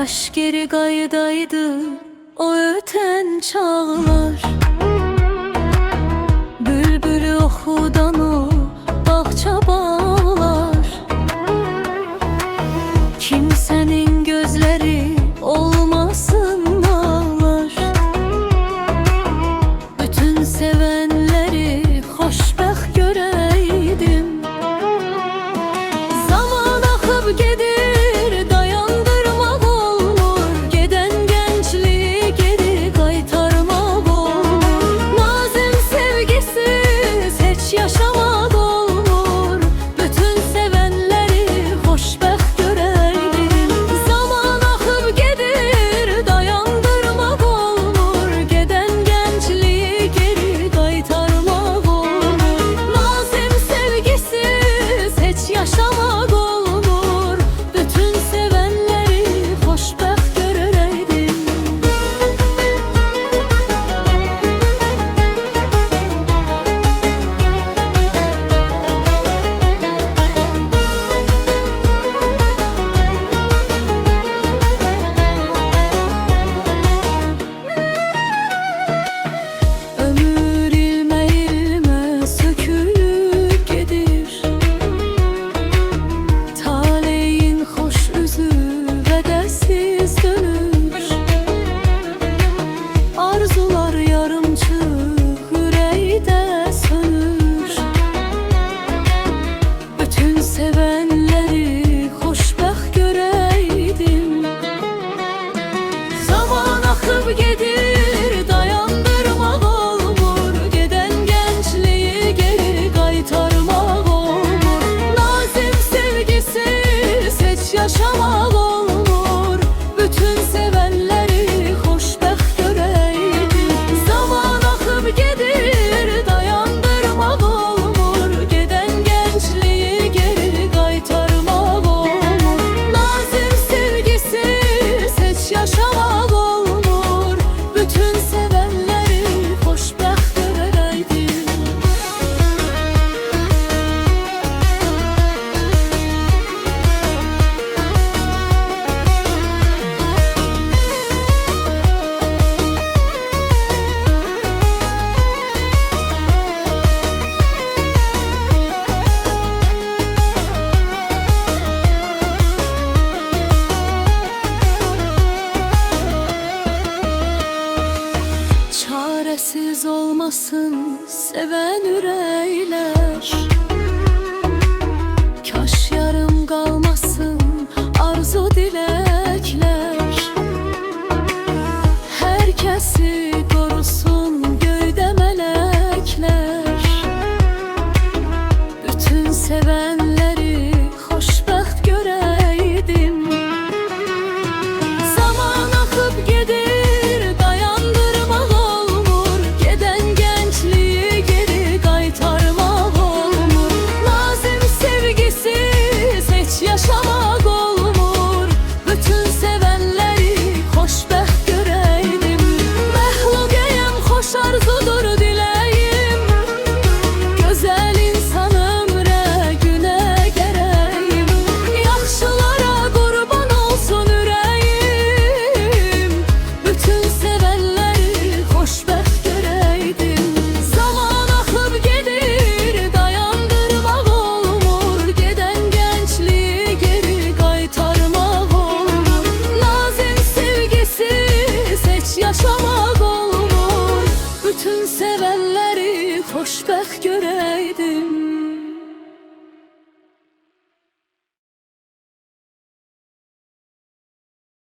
Kaş geri qaydaydı o ötən çağlar. Bülbülü oxudan o bağça bağlar. Kimsenin gözleri olmasın ağlar. Bütün sevenleri xoşbəxt görəydim. Zaman axıb gedir, dayandırmaq olmur. Gedən gəncliyi geri qaytarmaq olmur. Nazim sevgisiz heç yaşamaq olmur. Bütün sevenləri xoşbəxt görəydim. Zaman axıb gedir, dayandırmaq olmur. Gedən gəncliyi geri qaytarmaq olmur. Nazim sevgisiz heç yaşamaq olmur. Bütün sevenləri xoşbəxt görəydim. Ömür ilmə-ilmə sökülüb gedir. Taleyin xoş üzü vədəsiz dönür. Arzular yarımçıq ürəkdə sönür. Bütün sevenləri xoşbəxt görəydim. Zaman axıb gedir, dayandırmaq olmur. Gedən gəncliyi geri qaytarmaq olmur. Nazim sevgisiz heç yaşamaq olmur. Bütün sevenləri xoşbəxt görəydim. Zaman axıb gedir, dayandırmaq olmur. Gedən gəncliyi geri qaytarmaq olmur. Nazim sevgisiz heç yaşamaq olmur. Bütün sevenləri xoşbəxt görəydim. Çaresiz olmasın seven ürəklər. Kaş yarım qalmasın arzu diləklər. Hər kəsi qorusun göydə mələklər. Bütün sevenləri xoşbəxt görəydim. Zaman axıb gedir, dayandırmaq olmur. Gedən gəncliyi geri qaytarmaq olmur. Nazim sevgisiz heç yaşamaq olmur. Bütün sevenləri xoşbəxt görəydim. Məxluqəyəm, xoş arzudur diləyim. Gözəl insan ömrə günə gərəyim. Yaxşılara qurban olsun ürəyim. Bütün sevenləri xoşbəxt görəydim. Zaman axıb gedir, dayandırmaq olmur. Gedən gəncliyi geri qaytarmaq olmur. Nazim sevgisiz heç yaşamaq olmur. Bütün sevenləri xoşbəxt görəydim.